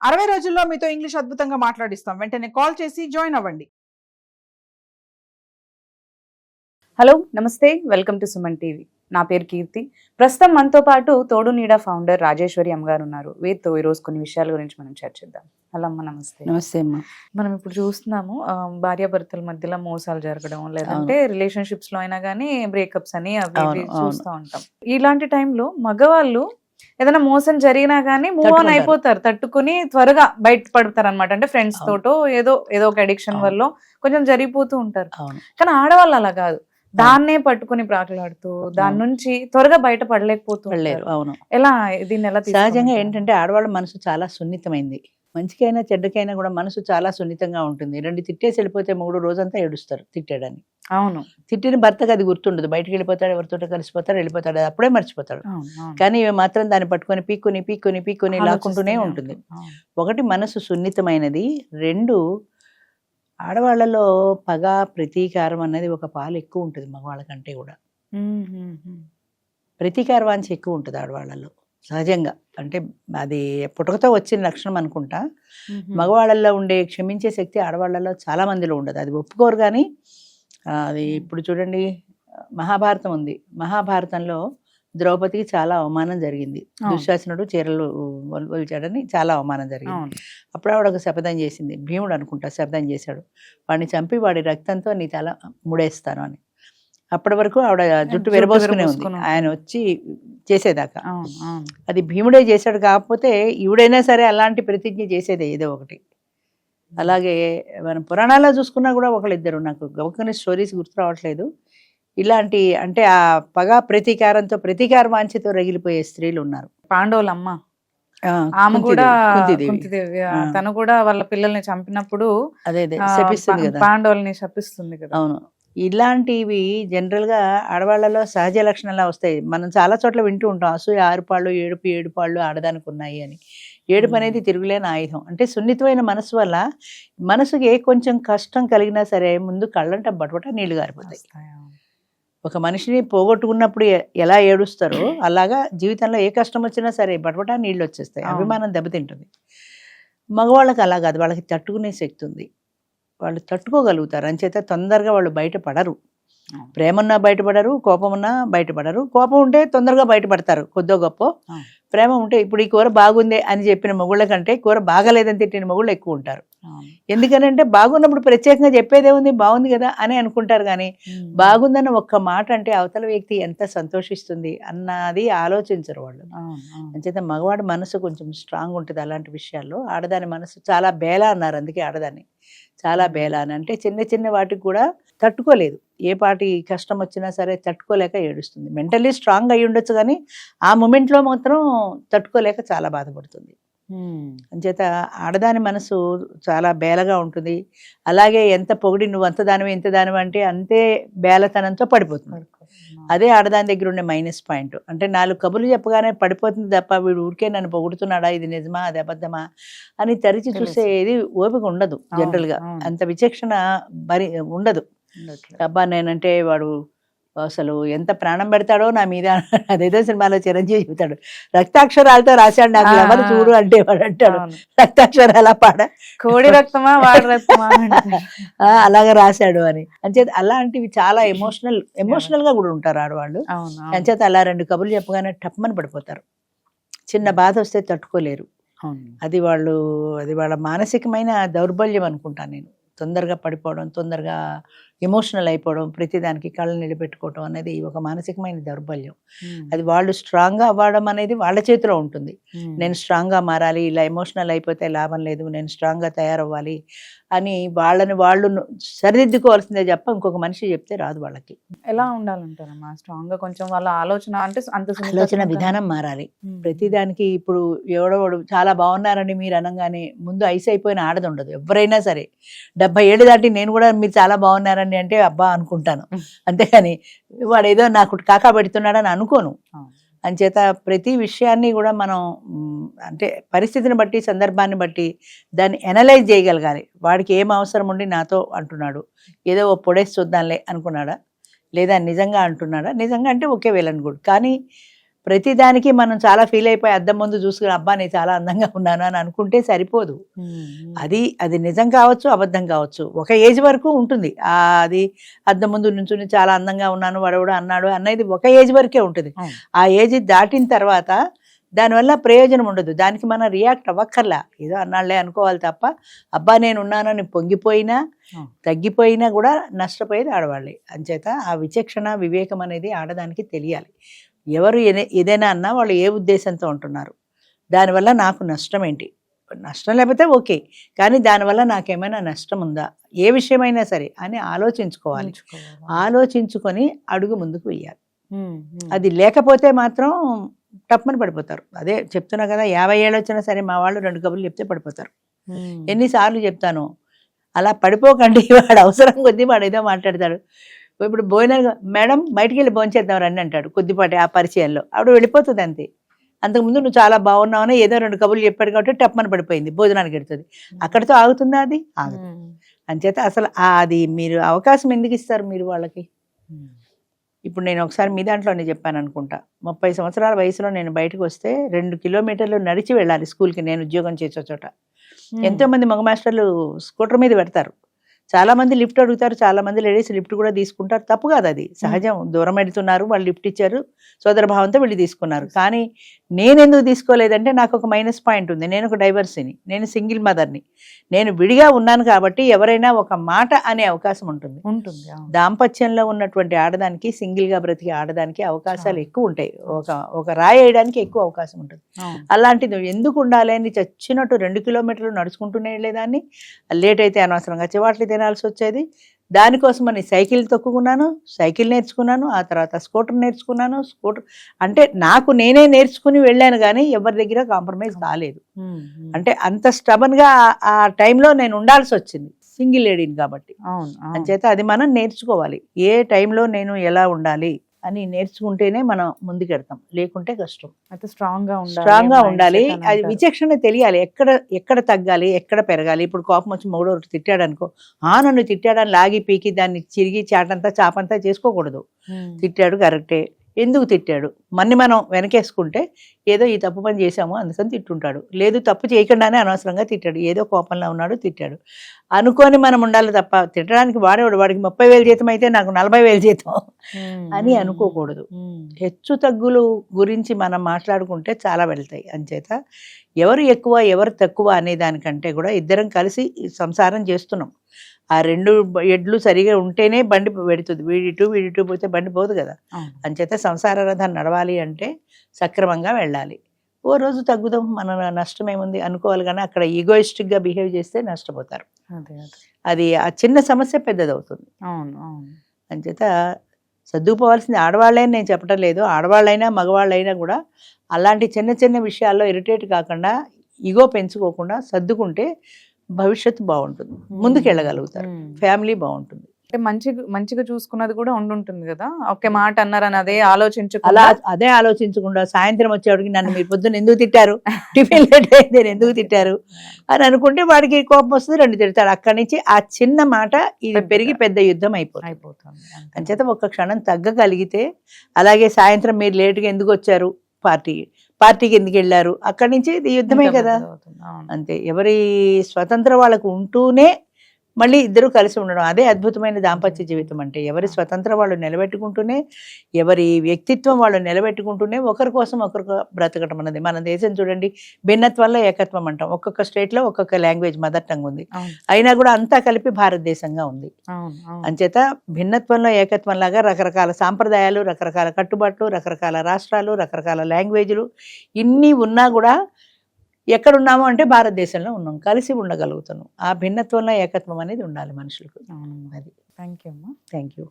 60 రోజుల్లో మీతో ఇంగ్లీష్ అద్భుతంగా మాట్లాడిస్తాం. వెంటనే కాల్ చేసి జాయిన్ అవ్వండి. హలో నమస్తే, వెల్కమ్ టు సుమన్ టీవీ. నా పేరు కీర్తి. ప్రస్తుతం మనతో పాటు తోడు నీడ ఫౌండర్ రాజేశ్వరి అమ్మగారు ఉన్నారు. వీరితో ఈరోజు కొన్ని విషయాల గురించి మనం చర్చిద్దాం. హలో అమ్మ, నమస్తే. నమస్తే అమ్మా. మనం ఇప్పుడు చూస్తున్నాము భార్యాభర్తల మధ్యలో మోసాలు జరగడం, లేదంటే రిలేషన్షిప్స్ లో అయినా కానీ బ్రేకప్స్ అని అవి ఇవి చూస్తూ ఉంటాం. ఇలాంటి టైంలో మగవాళ్ళు ఏదైనా మోసం జరిగినా కానీ మూవ్ ఆన్ అయిపోతారు, తట్టుకుని త్వరగా బయట పడతారు అనమాట. అంటే ఫ్రెండ్స్ తోటో ఏదో ఒక అడిక్షన్ వల్ల కొంచెం జరిగిపోతూ ఉంటారు. కానీ ఆడవాళ్ళు అలా కాదు, దాన్నే పట్టుకుని ప్రాకులాడుతూ దాని నుంచి త్వరగా బయట పడలేకపోతున్నారు. అవును, ఎలా దీన్ని ఎలా సహజంగా ఏంటంటే ఆడవాళ్ళ మనసు చాలా సున్నితమైంది. మంచికైనా చెడ్డకైనా కూడా మనసు చాలా సున్నితంగా ఉంటుంది. 2 తిట్టేసి వెళ్ళిపోతే 3 రోజంతా ఏడుస్తారు తిట్టాడని. అవును, తిట్టిన భర్తకు అది గుర్తుండదు. బయటకు వెళ్ళిపోతాడు, ఎవరితో కలిసిపోతాడు, వెళ్ళిపోతాడు, అప్పుడే మర్చిపోతాడు. కానీ ఇవి మాత్రం దాన్ని పట్టుకొని పీక్కుని లాక్కుంటూనే ఉంటుంది. ఒకటి, మనసు సున్నితమైనది. 2, ఆడవాళ్ళలో పగ ప్రతీకారం అన్నది ఒక పాలు ఎక్కువ ఉంటుంది మగవాళ్ళ కంటే కూడా. ప్రతీకార వాంఛ ఎక్కువ ఉంటుంది ఆడవాళ్ళలో సహజంగా. అంటే అది పుట్టుకతో వచ్చిన లక్షణం అనుకుంటా. మగవాళ్ళల్లో ఉండే క్షమించే శక్తి ఆడవాళ్ళలో చాలా మందిలో ఉండదు. అది ఒప్పుకోరు. కానీ అది ఇప్పుడు చూడండి, మహాభారతం ఉంది. మహాభారతంలో ద్రౌపదికి చాలా అవమానం జరిగింది. దుశ్శాసనుడు చీరలు ఒలిచాడని చాలా అవమానం జరిగింది. అప్పుడు ఆవిడ ఒక శపథం చేసింది. భీముడు అనుకుంటా శపథం చేశాడు, వాడిని చంపి వాడి రక్తంతో నీ తల ముడేస్తాను అని. అప్పటి వరకు ఆవిడ జుట్టు విరబోసుకునే ఉంది ఆయన వచ్చి చేసేదాకా. అది భీముడే చేశాడు. కాకపోతే ఈవిడైనా సరే అలాంటి ప్రతిజ్ఞ చేసేదే ఏదో ఒకటి. అలాగే మనం పురాణాల్లో చూసుకున్నా కూడా ఒకళ్ళిద్దరు, నాకు గౌకని స్టోరీస్ గుర్తు రావట్లేదు, ఇలాంటి అంటే ఆ పగ ప్రతీకారంతో ప్రతీకార వాంఛతో రగిలిపోయే స్త్రీలు ఉన్నారు. పాండవులమ్మ ఆమె కూడా తను కూడా వాళ్ళ పిల్లల్ని చంపినప్పుడు అదే శపిస్తుంది కదా, పాండవుల్ని శపిస్తుంది కదా. అవును, ఇలాంటివి జనరల్ గా ఆడవాళ్లలో సహజ లక్షణాలు వస్తాయి. మనం చాలా చోట్ల వింటూ ఉంటాం, అసూయ 6 పాళ్ళు, ఏడు పాళ్ళు ఆడదానికి ఉన్నాయి అని. ఏడుపు అనేది తిరుగులేని ఆయుధం. అంటే సున్నితమైన మనసు వల్ల మనసుకి ఏ కొంచెం కష్టం కలిగినా సరే ముందు కళ్ళంట బటబట నీళ్లు గారిపోతాయి. ఒక మనిషిని పోగొట్టుకున్నప్పుడు ఎలా ఏడుస్తారో అలాగా జీవితంలో ఏ కష్టం వచ్చినా సరే బటబట నీళ్ళు వచ్చేస్తాయి, అభిమానం దెబ్బతింటుంది. మగవాళ్ళకి అలా కాదు, వాళ్ళకి తట్టుకునే శక్తి ఉంది, వాళ్ళు తట్టుకోగలుగుతారు. అంచేత తొందరగా వాళ్ళు బయటపడరు. ప్రేమ ఉన్నా బయటపడరు, కోపం ఉన్నా బయటపడరు. కోపం ఉంటే తొందరగా బయటపడతారు కొద్దో గొప్ప. ప్రేమ ఉంటే ఇప్పుడు ఈ కూర బాగుంది అని చెప్పిన మొగుళ్ళ కంటే కూర బాగలేదని తిట్టిన మొగుళ్ళు ఎక్కువ ఉంటారు. ఎందుకనంటే బాగున్నప్పుడు ప్రత్యేకంగా చెప్పేదే ఉంది, బాగుంది కదా అని అనుకుంటారు. కానీ బాగుందన్న ఒక్క మాట అంటే అవతల వ్యక్తి ఎంత సంతోషిస్తుంది అన్నది ఆలోచించరు వాళ్ళు. అంచేత మగవాడి మనసు కొంచెం స్ట్రాంగ్ ఉంటుంది అలాంటి విషయాల్లో. ఆడదాని మనసు చాలా బేల అన్నారు, అందుకే ఆడదాన్ని చాలా బేల అని. అంటే చిన్న చిన్న వాటికి కూడా తట్టుకోలేదు, ఏ పాటి కష్టం వచ్చినా సరే తట్టుకోలేక ఏడుస్తుంది. మెంటల్లీ స్ట్రాంగ్ అయి ఉండొచ్చు కానీ ఆ మూమెంట్లో మాత్రం తట్టుకోలేక చాలా బాధపడుతుంది. అంచేత ఆడదాని మనసు చాలా బేలగా ఉంటుంది. అలాగే ఎంత పొగిడి నువ్వు అంత దానివి ఇంత దానివి అంటే అంతే బేలతనంతో పడిపోతుంది. అదే ఆడదాని దగ్గర ఉండే మైనస్ పాయింట్. అంటే 4 కబుర్లు చెప్పగానే పడిపోతుంది తప్ప వీడు ఊరికే నన్ను పొగుడుతున్నాడా, ఇది నిజమా అది అబద్ధమా అని తరిచి చూసేది ఓపిక ఉండదు జనరల్గా. అంత విచక్షణ ఉండదు. అబ్బా నేనంటే వాడు అసలు ఎంత ప్రాణం పెడతాడో నా మీద. అదేదో సినిమాలో చిరంజీవి చెబుతాడు, రక్తాక్షరాలతో రాశాడు నాకు ఎవరు చూడు అంటే వాడు అంటాడు రక్తాక్షరాల పాడ కోడి రక్తమా వాడి రక్తమా అలాగా రాశాడు అని. అంచేత అలాంటివి చాలా ఎమోషనల్ గా కూడా ఉంటారు ఆడవాళ్ళు. అంచేత అలా 2 కబుర్లు చెప్పగానే టప్మని పడిపోతారు. చిన్న బాధ వస్తే తట్టుకోలేరు. అది వాళ్ళ మానసికమైన దౌర్బల్యం అనుకుంటాను నేను. తొందరగా పడిపోవడం, తొందరగా ఎమోషనల్ అయిపోవడం, ప్రతిదానికి కళ్ళు నిలబెట్టుకోవడం అనేది ఒక మానసికమైన దౌర్బల్యం. అది వాళ్ళు స్ట్రాంగ్గా అవ్వడం అనేది వాళ్ళ చేతిలో ఉంటుంది. నేను స్ట్రాంగ్గా మారాలి, ఇలా ఎమోషనల్ అయిపోతే లాభం లేదు, నేను స్ట్రాంగ్గా తయారవ్వాలి అని వాళ్ళు సరిదిద్దుకోవాల్సిందే తప్ప ఇంకొక మనిషి చెప్తే రాదు వాళ్ళకి. ఎలా ఉండాలంటారమ్మా స్ట్రాంగ్గా? కొంచెం వాళ్ళ ఆలోచన అంటే ఆలోచన విధానం మారాలి. ప్రతిదానికి ఇప్పుడు ఎవడోడు చాలా బాగున్నారని మీరు అనగానే ముందు ఐస్ అయిపోయిన ఆడది ఉండదు. ఎవరైనా సరే 70 ఏళ్ళు దాటి నేను కూడా మీరు చాలా బాగున్నారని అంటే అబ్బా అనుకుంటాను, అంతేగాని వాడు ఏదో నాకు కాకా పెడుతున్నాడని అనుకోను. అంచేత ప్రతి విషయాన్ని కూడా మనం అంటే పరిస్థితిని బట్టి సందర్భాన్ని బట్టి దాన్ని ఎనలైజ్ చేయగలగాలి. వాడికి ఏం అవసరం ఉండి నాతో అంటున్నాడు, ఏదో ఓ పొడేసి చూద్దాంలే అనుకున్నాడా, లేదా నిజంగా అంటున్నాడా? నిజంగా అంటే ఓకే వెళ్ళను కూడా. కానీ ప్రతిదానికి మనం చాలా ఫీల్ అయిపోయి అద్దం ముందు చూసుకుని అబ్బా నేను చాలా అందంగా ఉన్నాను అని అనుకుంటే సరిపోదు. అది నిజం కావచ్చు, అబద్ధం కావచ్చు. ఒక ఏజ్ వరకు ఉంటుంది. అది అద్దం ముందు నుంచుని చాలా అందంగా ఉన్నాను వాడు అన్నాడు అనేది ఒక ఏజ్ వరకే ఉంటుంది. ఆ ఏజ్ దాటిన తర్వాత దానివల్ల ప్రయోజనం ఉండదు. దానికి మనం రియాక్ట్ అవ్వక్కర్లా, ఏదో అన్నాళ్లే అనుకోవాలి తప్ప అబ్బా నేను ఉన్నానని పొంగిపోయినా తగ్గిపోయినా కూడా నష్టపోయేది ఆడవాళ్ళే. అంచేత ఆ విచక్షణ వివేకం అనేది ఆడదానికి తెలియాలి. ఎవరు ఏదైనా అన్నా వాళ్ళు ఏ ఉద్దేశంతో ఉంటున్నారు, దానివల్ల నాకు నష్టం ఏంటి, నష్టం లేకపోతే ఓకే, కానీ దానివల్ల నాకేమైనా నష్టం ఉందా, ఏ విషయమైనా సరే అని ఆలోచించుకోవాలి. ఆలోచించుకొని అడుగు ముందుకు వెయ్యాలి. అది లేకపోతే మాత్రం టప్మని పడిపోతారు. అదే చెప్తున్నా కదా, 50 ఏళ్ళు వచ్చినా సరే మా వాళ్ళు 2 కబుర్లు చెప్తే పడిపోతారు. ఎన్నిసార్లు చెప్తాను, అలా పడిపోకండి. వాడు అవసరం కొద్దీ వాడు ఏదో మాట్లాడతాడు. ఇప్పుడు భోజనాలు మేడం బయటికి వెళ్ళి భోంచేద్దాం రండి అంటాడు కొద్దిపాటి ఆ పరిచయంలో, ఆవిడ వెళ్ళిపోతుంది అంతే. అంతకుముందు నువ్వు చాలా బాగున్నావని ఏదో 2 కబుర్లు చెప్పాడు కాబట్టి టప్మని పడిపోయింది, భోజనానికి వెళ్తుంది. అక్కడితో ఆగుతుందా? అది ఆగదు. అంచేత అసలు అది మీరు అవకాశం ఎందుకు ఇస్తారు మీరు వాళ్ళకి? ఇప్పుడు నేను ఒకసారి మీ దాంట్లోనే చెప్పాను అనుకుంటా, 30 సంవత్సరాల వయసులో నేను బయటకు వస్తే 2 కిలోమీటర్లు నడిచి వెళ్ళాలి స్కూల్కి, నేను ఉద్యోగం చేసే చోట. ఎంతో మంది మగ మాస్టర్లు స్కూటర్ మీద పెడతారు, చాలా మంది లిఫ్ట్ అడుగుతారు, చాలా మంది లేడీస్ లిఫ్ట్ కూడా తీసుకుంటారు. తప్పు కాదు, అది సహజం. దూరం పెడుతున్నారు, వాళ్ళు లిఫ్ట్ ఇచ్చారు, సోదర భావంతో వెళ్ళి తీసుకున్నారు. కానీ నేను ఎందుకు తీసుకోలేదంటే నాకు ఒక మైనస్ పాయింట్ ఉంది. నేను ఒక డైవర్సిని, నేను సింగిల్ మదర్ని, నేను విడిగా ఉన్నాను కాబట్టి ఎవరైనా ఒక మాట అనే అవకాశం ఉంటుంది. దాంపత్యంలో ఉన్నటువంటి ఆడదానికి, సింగిల్గా బ్రతికే ఆడదానికి అవకాశాలు ఎక్కువ ఉంటాయి. ఒక రాయి వేయడానికి ఎక్కువ అవకాశం ఉంటుంది. అలాంటిది ఎందుకు ఉండాలి అని చచ్చినట్టు 2 కిలోమీటర్లు నడుచుకుంటూనే వెళ్ళేదాన్ని. లేట్ అయితే అనవసరంగా చివాట్లు తినాల్సి వచ్చేది. దానికోసమని సైకిల్ తొక్కుకున్నాను, సైకిల్ నేర్చుకున్నాను, ఆ తర్వాత స్కూటర్ నేర్చుకున్నాను. స్కూటర్ అంటే నాకు నేనే నేర్చుకుని వెళ్ళాను, కానీ ఎవరి దగ్గర కాంప్రమైజ్ కాలేదు. అంటే అంత స్టబన్గా ఆ టైంలో నేను ఉండాల్సి వచ్చింది, సింగిల్ లేడీని కాబట్టి. అంచేత అది మనం నేర్చుకోవాలి, ఏ టైంలో నేను ఎలా ఉండాలి అని నేర్చుకుంటేనే మనం ముందుకెడతాం, లేకుంటే కష్టం. అయితే స్ట్రాంగ్గా ఉండాలి. అది విచక్షణ తెలియాలి, ఎక్కడ తగ్గాలి, ఎక్కడ పెరగాలి. ఇప్పుడు కోపం వచ్చి మొగుడు ఒకటి తిట్టాడు అనుకో, నన్ను తిట్టాడని లాగి పీకి దాన్ని చిరిగి చాపంతా చేసుకోకూడదు. తిట్టాడు కరెక్టే, ఎందుకు తిట్టాడు మనం వెనకేసుకుంటే ఏదో ఈ తప్పు పని చేశాము అందుకని తిట్టుంటాడు. లేదు, తప్పు చేయకుండానే అనవసరంగా తిట్టాడు, ఏదో కోపంలో ఉన్నాడు తిట్టాడు అనుకొని మనం ఉండాలి తప్ప, తిట్టడానికి వాడికి 30,000 జీతం అయితే నాకు 40,000 జీతం అని అనుకోకూడదు. హెచ్చు తగ్గులు గురించి మనం మాట్లాడుకుంటే చాలా వెళ్తాయి. అంచేత ఎవరు ఎక్కువ ఎవరు తక్కువ అనే దానికంటే కూడా ఇద్దరం కలిసి సంసారం చేస్తున్నాం. ఆ 2 ఎడ్లు సరిగా ఉంటేనే బండి పెడుతుంది. వీడిటు పోతే బండి పోదు కదా. అంచేత సంసార రథం నడవాలి అంటే సక్రమంగా వెళ్ళాలి. ఓ రోజు తగ్గుదాం, మన నష్టం ఏముంది అనుకోవాలి, కానీ అక్కడ ఈగోయిస్టిక్గా బిహేవ్ చేస్తే నష్టపోతారు. అది ఆ చిన్న సమస్య పెద్దదవుతుంది. అంచేత సర్దుకుపోవాల్సింది ఆడవాళ్ళే నేను చెప్పడం లేదు, ఆడవాళ్ళైనా మగవాళ్ళైనా కూడా అలాంటి చిన్న చిన్న విషయాల్లో ఇరిటేట్ కాకుండా, ఈగో పెంచుకోకుండా సర్దుకుంటే భవిష్యత్తు బాగుంటుంది, ముందుకు వెళ్ళగలుగుతారు, ఫ్యామిలీ బాగుంటుంది. అంటే మంచిగా చూసుకున్నది కూడా ఉండుంటుంది కదా, ఒకే మాట అన్నారని అదే ఆలోచించకుండా సాయంత్రం వచ్చేవాడికి నన్ను మీరు పొద్దున్న ఎందుకు తిట్టారు, టిఫిన్ లేట్ అయింది ఎందుకు తిట్టారు అని అనుకుంటే వాడికి కోపం వస్తుంది, 2 తిడతాడు. అక్కడి నుంచి ఆ చిన్న మాట ఇది పెరిగి పెద్ద యుద్ధం అయిపోతుంది. అంచేత ఒక్క క్షణం తగ్గగలిగితే, అలాగే సాయంత్రం మీరు లేటుగా ఎందుకు వచ్చారు, పార్టీకి ఎందుకు వెళ్ళారు, అక్కడి నుంచి ఇది యుద్ధమే కదా. అంతే, ఎవరి స్వతంత్ర వాళ్ళకు ఉంటూనే మళ్ళీ ఇద్దరు కలిసి ఉండడం, అదే అద్భుతమైన దాంపత్య జీవితం. అంటే ఎవరి స్వతంత్ర వాళ్ళు నిలబెట్టుకుంటూనే, ఎవరి వ్యక్తిత్వం వాళ్ళు నిలబెట్టుకుంటూనే ఒకరి కోసం ఒకరు బ్రతకడం అన్నది. మన దేశం చూడండి, భిన్నత్వంలో ఏకత్వం అంటాం. ఒక్కొక్క స్టేట్లో ఒక్కొక్క లాంగ్వేజ్ మదర్ టంగ్ ఉంది, అయినా కూడా అంతా కలిపి భారతదేశంగా ఉంది. అంచేత భిన్నత్వంలో ఏకత్వం లాగా రకరకాల సాంప్రదాయాలు, రకరకాల కట్టుబాట్లు, రకరకాల రాష్ట్రాలు, రకరకాల లాంగ్వేజ్లు ఇన్ని ఉన్నా కూడా ఎక్కడున్నాము అంటే భారతదేశంలో ఉన్నాం, కలిసి ఉండగలుగుతున్నాం. ఆ భిన్నత్వంలో ఏకత్వం అనేది ఉండాలి మనుషులకు. అది. థ్యాంక్ యూ అమ్మా. Thank you.